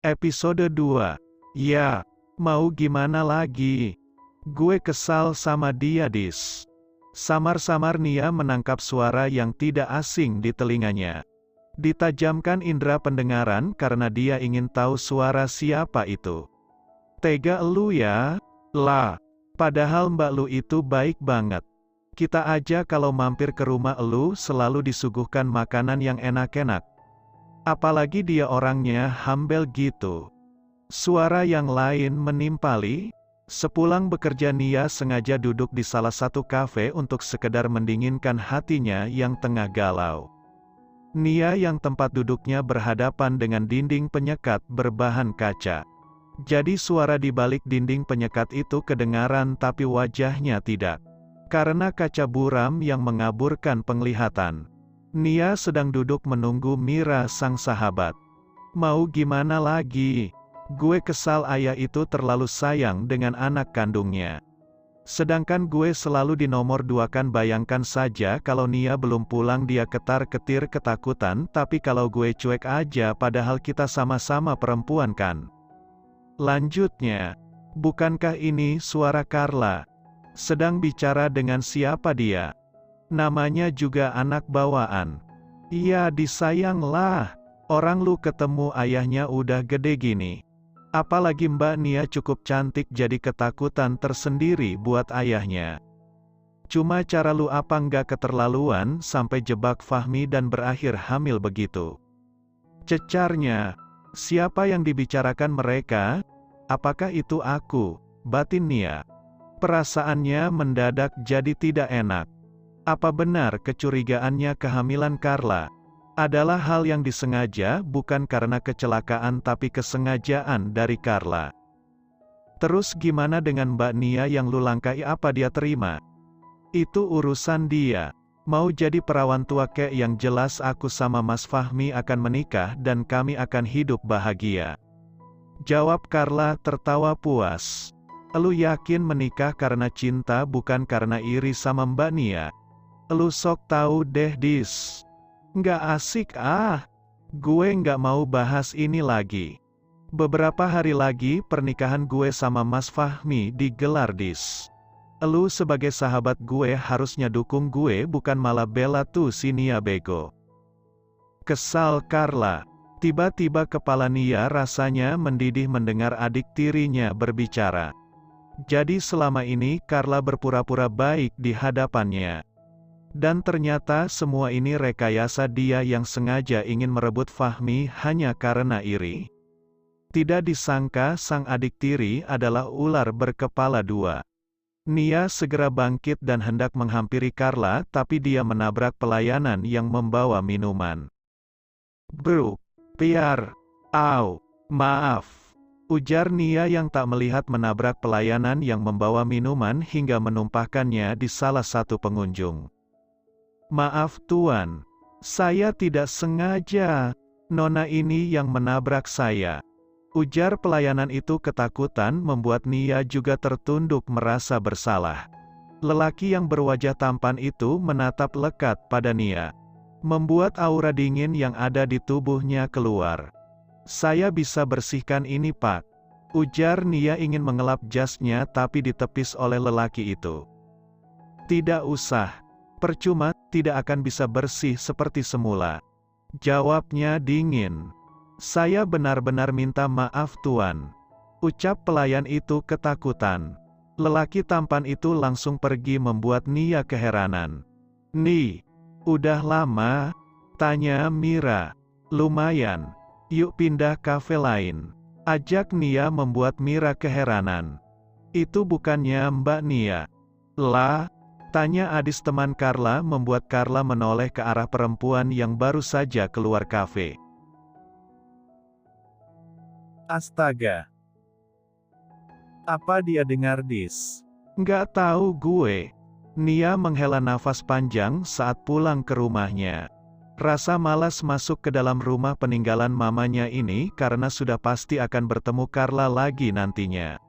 Episode 2. Ya, mau gimana lagi? Gue kesal sama dia dis. Samar-samar Nia menangkap suara yang tidak asing di telinganya. Ditajamkan indera pendengaran karena dia ingin tahu suara siapa itu. Tega elu ya? Lah, padahal mbak lu itu baik banget. Kita aja kalau mampir ke rumah elu selalu disuguhkan makanan yang enak-enak. Apalagi dia orangnya humble gitu. Suara yang lain menimpali. Sepulang bekerja Nia sengaja duduk di salah satu kafe untuk sekedar mendinginkan hatinya yang tengah galau. Nia yang tempat duduknya berhadapan dengan dinding penyekat berbahan kaca. Jadi suara di balik dinding penyekat itu kedengaran tapi wajahnya tidak. Karena kaca buram yang mengaburkan penglihatan. Nia sedang duduk menunggu Mira sang sahabat. Mau gimana lagi? Gue kesal ayah itu terlalu sayang dengan anak kandungnya. Sedangkan gue selalu dinomor duakan. Bayangkan saja kalau Nia belum pulang dia ketar-ketir ketakutan, tapi kalau gue cuek aja padahal kita sama-sama perempuan kan. Lanjutnya, bukankah ini suara Carla? Sedang bicara dengan siapa dia? Namanya juga anak bawaan. Iya disayang lah. Orang lu ketemu ayahnya udah gede gini. Apalagi Mbak Nia cukup cantik jadi ketakutan tersendiri buat ayahnya. Cuma cara lu apa nggak keterlaluan sampai jebak Fahmi dan berakhir hamil begitu? Cecarnya. Siapa yang dibicarakan mereka? Apakah itu aku? Batin Nia. Perasaannya mendadak jadi tidak enak. Apa benar kecurigaannya kehamilan Carla adalah hal yang disengaja bukan karena kecelakaan tapi kesengajaan dari Carla? Terus gimana dengan Mbak Nia yang lu langkai, apa dia terima? Itu urusan dia. Mau jadi perawan tua kek, yang jelas aku sama Mas Fahmi akan menikah dan kami akan hidup bahagia. Jawab Carla tertawa puas. Elu yakin menikah karena cinta bukan karena iri sama Mbak Nia? Elu sok tahu deh dis. Nggak asik ah. Gue nggak mau bahas ini lagi. Beberapa hari lagi pernikahan gue sama Mas Fahmi digelar dis. Elu sebagai sahabat gue harusnya dukung gue bukan malah bela tuh si Nia bego. Kesal Carla. Tiba-tiba kepala Nia rasanya mendidih mendengar adik tirinya berbicara. Jadi selama ini Carla berpura-pura baik di hadapannya. Dan ternyata semua ini rekayasa dia yang sengaja ingin merebut Fahmi hanya karena iri. Tidak disangka sang adik tiri adalah ular berkepala dua. Nia segera bangkit dan hendak menghampiri Carla, tapi dia menabrak pelayanan yang membawa minuman. Bro, Piar, au, maaf. Ujar Nia yang tak melihat menabrak pelayanan yang membawa minuman hingga menumpahkannya di salah satu pengunjung. Maaf Tuan, saya tidak sengaja, Nona ini yang menabrak saya. Ujar pelayanan itu. Ketakutan membuat Nia juga tertunduk merasa bersalah. Lelaki yang berwajah tampan itu menatap lekat pada Nia. Membuat aura dingin yang ada di tubuhnya keluar. Saya bisa bersihkan ini Pak. Ujar Nia ingin mengelap jasnya tapi ditepis oleh lelaki itu. Tidak usah. Percuma, tidak akan bisa bersih seperti semula. Jawabnya dingin. Saya benar-benar minta maaf Tuan. Ucap pelayan itu ketakutan. Lelaki tampan itu langsung pergi membuat Nia keheranan. Nih, udah lama? Tanya Mira. Lumayan. Yuk pindah kafe lain. Ajak Nia membuat Mira keheranan. Itu bukannya Mbak Nia? Lah? Tanya Adis teman Carla membuat Carla menoleh ke arah perempuan yang baru saja keluar kafe. Astaga. Apa dia dengar dis? Nggak tahu gue. Nia menghela nafas panjang saat pulang ke rumahnya. Rasa malas masuk ke dalam rumah peninggalan mamanya ini karena sudah pasti akan bertemu Carla lagi nantinya.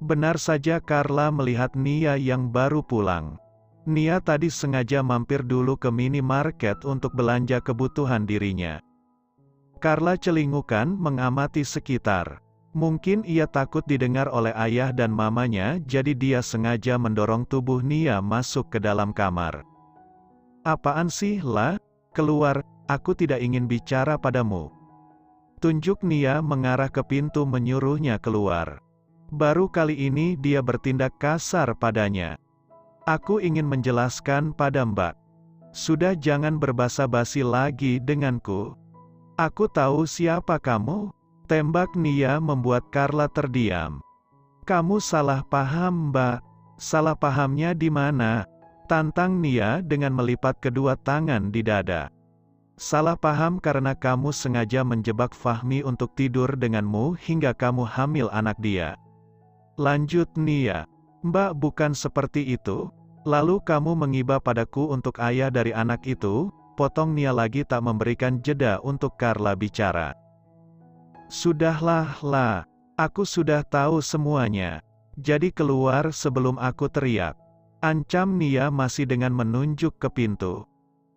Benar saja Carla melihat Nia yang baru pulang. Nia tadi sengaja mampir dulu ke minimarket untuk belanja kebutuhan dirinya. Carla celingukan mengamati sekitar. Mungkin ia takut didengar oleh ayah dan mamanya, jadi dia sengaja mendorong tubuh Nia masuk ke dalam kamar. "Apaan sih, La? Keluar, aku tidak ingin bicara padamu." Tunjuk Nia mengarah ke pintu menyuruhnya keluar. Baru kali ini dia bertindak kasar padanya. "Aku ingin menjelaskan pada Mbak. Sudah, jangan berbasa-basi lagi denganku. Aku tahu siapa kamu." Tembak Nia membuat Carla terdiam. "Kamu salah paham, Mbak." "Salah pahamnya di mana?" tantang Nia dengan melipat kedua tangan di dada. "Salah paham karena kamu sengaja menjebak Fahmi untuk tidur denganmu hingga kamu hamil anak dia." Lanjut Nia. "Mbak, bukan seperti itu. Lalu kamu mengiba padaku untuk ayah dari anak itu?" potong Nia lagi tak memberikan jeda untuk Carla bicara. "Sudahlah, La. Aku sudah tahu semuanya. Jadi keluar sebelum aku teriak." Ancam Nia masih dengan menunjuk ke pintu.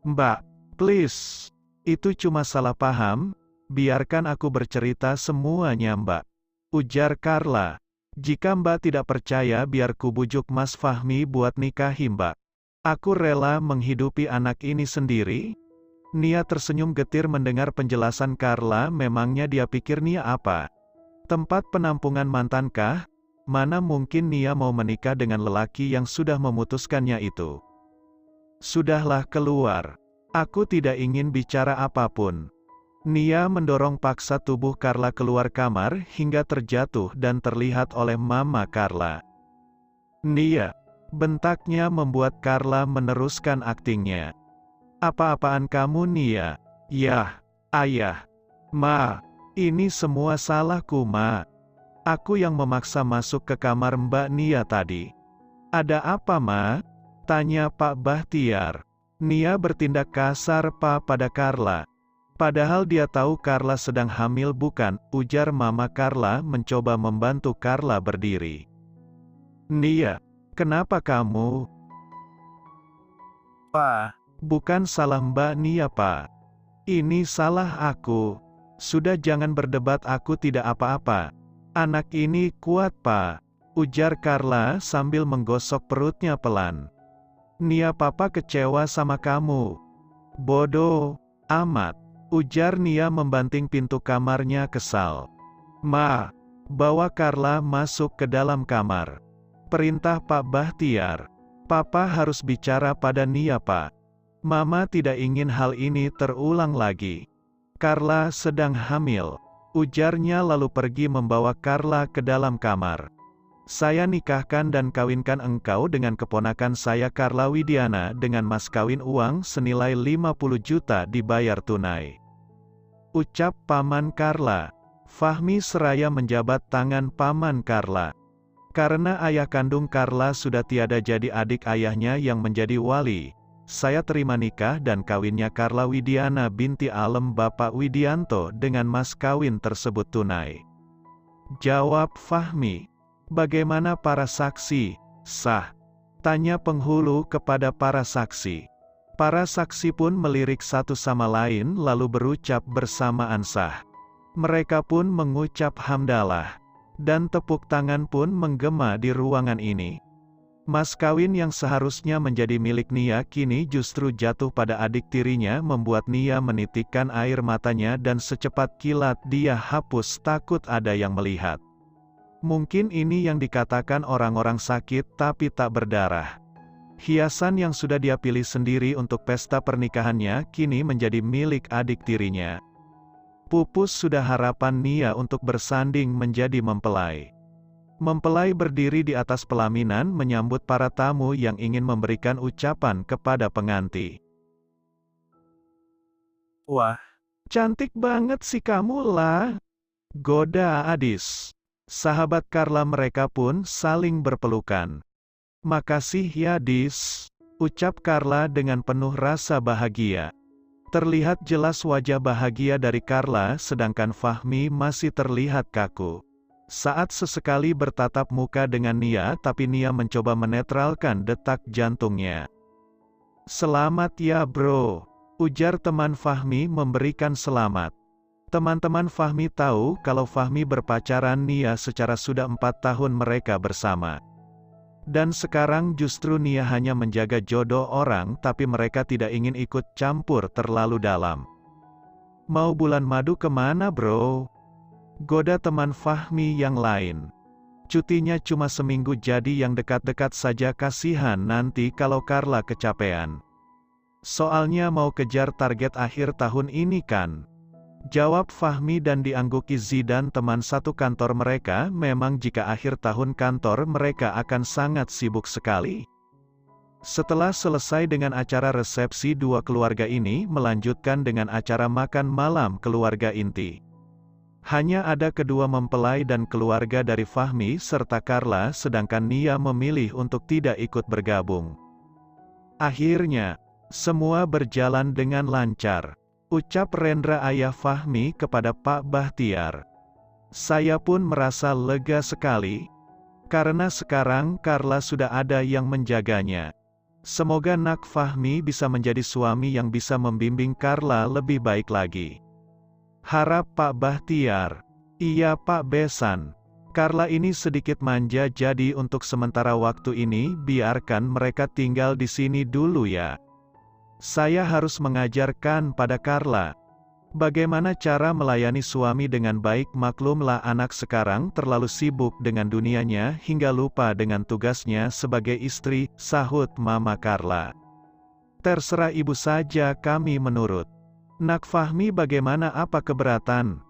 "Mbak, please. Itu cuma salah paham. Biarkan aku bercerita semuanya, Mbak," ujar Carla. "Jika Mbak tidak percaya, biar ku bujuk Mas Fahmi buat nikahi Mbak. Aku rela menghidupi anak ini sendiri." Nia tersenyum getir mendengar penjelasan Carla. Memangnya dia pikir Nia apa? Tempat penampungan mantankah? Mana mungkin Nia mau menikah dengan lelaki yang sudah memutuskannya itu. "Sudahlah, keluar. Aku tidak ingin bicara apapun." Nia mendorong paksa tubuh Carla keluar kamar hingga terjatuh dan terlihat oleh mama Carla. "Nia!" bentaknya membuat Carla meneruskan aktingnya. "Apa-apaan kamu, Nia?" "Yah, ayah. Ma, ini semua salahku, Ma. Aku yang memaksa masuk ke kamar Mbak Nia tadi." "Ada apa, Ma?" tanya Pak Bahtiar. Nia bertindak kasar pada Carla. "Padahal dia tahu Carla sedang hamil bukan?" ujar mama Carla mencoba membantu Carla berdiri. "Nia, kenapa kamu?" Pa, "Bukan salah Mbak Nia, Pak. Ini salah aku. Sudah, jangan berdebat, aku tidak apa-apa. Anak ini kuat, Pak," ujar Carla sambil menggosok perutnya pelan. "Nia, Papa kecewa sama kamu." "Bodoh amat," ujar Nia membanting pintu kamarnya kesal. "Ma, bawa Carla masuk ke dalam kamar," perintah Pak Bahtiar. "Papa harus bicara pada Nia, Pak. Mama tidak ingin hal ini terulang lagi." "Carla sedang hamil," ujarnya lalu pergi membawa Carla ke dalam kamar. "Saya nikahkan dan kawinkan engkau dengan keponakan saya Carla Widiana dengan mas kawin uang senilai 50 juta dibayar tunai," ucap paman Carla. Fahmi seraya menjabat tangan paman Carla. "Karena ayah kandung Carla sudah tiada, jadi adik ayahnya yang menjadi wali. Saya terima nikah dan kawinnya Carla Widiana binti Alem Bapak Widianto dengan mas kawin tersebut tunai," jawab Fahmi. "Bagaimana para saksi? Sah?" tanya penghulu kepada para saksi. Para saksi pun melirik satu sama lain lalu berucap bersamaan sah. Mereka pun mengucap hamdalah. Dan tepuk tangan pun menggema di ruangan ini. Mas kawin yang seharusnya menjadi milik Nia kini justru jatuh pada adik tirinya, membuat Nia menitikkan air matanya dan secepat kilat dia hapus takut ada yang melihat. Mungkin ini yang dikatakan orang-orang sakit tapi tak berdarah. Hiasan yang sudah dia pilih sendiri untuk pesta pernikahannya kini menjadi milik adik tirinya. Pupus sudah harapan Nia untuk bersanding menjadi mempelai. Mempelai berdiri di atas pelaminan menyambut para tamu yang ingin memberikan ucapan kepada pengantin. wah, "Cantik banget sih kamu, lah," goda Adis. Sahabat Carla mereka pun saling berpelukan. "Makasih ya, Dis," ucap Carla dengan penuh rasa bahagia. Terlihat jelas wajah bahagia dari Carla, sedangkan Fahmi masih terlihat kaku. Saat sesekali bertatap muka dengan Nia, tapi Nia mencoba menetralkan detak jantungnya. "Selamat ya, bro," ujar teman Fahmi memberikan selamat. Teman-teman Fahmi tahu kalau Fahmi berpacaran Nia secara sudah 4 tahun mereka bersama. Dan sekarang justru Nia hanya menjaga jodoh orang tapi mereka tidak ingin ikut campur terlalu dalam. Mau bulan madu kemana bro? Goda teman Fahmi yang lain. Cutinya cuma seminggu jadi yang dekat-dekat saja kasihan nanti kalau Carla kecapean. Soalnya mau kejar target akhir tahun ini kan? Jawab Fahmi dan diangguki Zidan teman satu kantor mereka memang jika akhir tahun kantor mereka akan sangat sibuk sekali. Setelah selesai dengan acara resepsi dua keluarga ini melanjutkan dengan acara makan malam keluarga inti. Hanya ada kedua mempelai dan keluarga dari Fahmi serta Carla sedangkan Nia memilih untuk tidak ikut bergabung. Akhirnya, semua berjalan dengan lancar. Ucap Rendra ayah Fahmi kepada Pak Bahtiar. Saya pun merasa lega sekali. Karena sekarang Carla sudah ada yang menjaganya. Semoga nak Fahmi bisa menjadi suami yang bisa membimbing Carla lebih baik lagi. Harap Pak Bahtiar. Iya Pak Besan. Carla ini sedikit manja jadi untuk sementara waktu ini biarkan mereka tinggal di sini dulu ya. Saya harus mengajarkan pada Carla. Bagaimana cara melayani suami dengan baik maklumlah anak sekarang terlalu sibuk dengan dunianya hingga lupa dengan tugasnya sebagai istri, sahut Mama Carla. Terserah ibu saja kami menurut. Nak Fahmi bagaimana apa keberatan?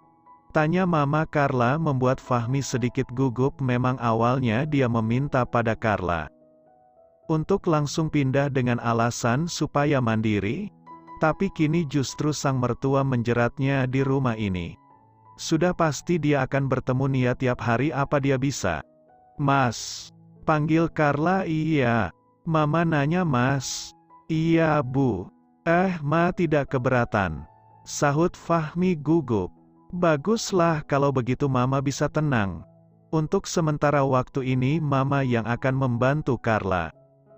Tanya Mama Carla membuat Fahmi sedikit gugup memang awalnya dia meminta pada Carla untuk langsung pindah dengan alasan supaya mandiri, tapi kini justru sang mertua menjeratnya di rumah ini. Sudah pasti dia akan bertemu Nia tiap hari apa dia bisa? Mas, panggil Carla iya. Mama nanya Mas. Iya Bu. Ma tidak keberatan. Sahut Fahmi gugup. Baguslah kalau begitu Mama bisa tenang. Untuk sementara waktu ini Mama yang akan membantu Carla.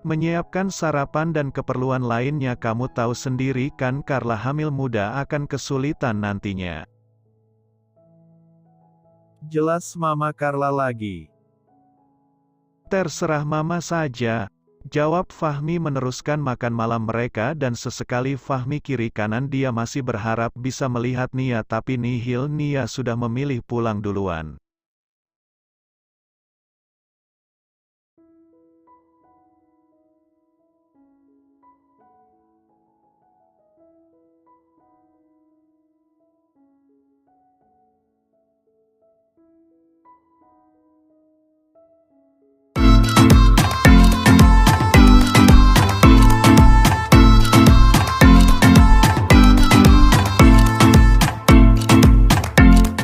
Menyiapkan sarapan dan keperluan lainnya kamu tahu sendiri kan Carla hamil muda akan kesulitan nantinya. Jelas Mama Carla lagi. Terserah Mama saja. Jawab Fahmi meneruskan makan malam mereka dan sesekali Fahmi kiri kanan dia masih berharap bisa melihat Nia tapi nihil Nia sudah memilih pulang duluan.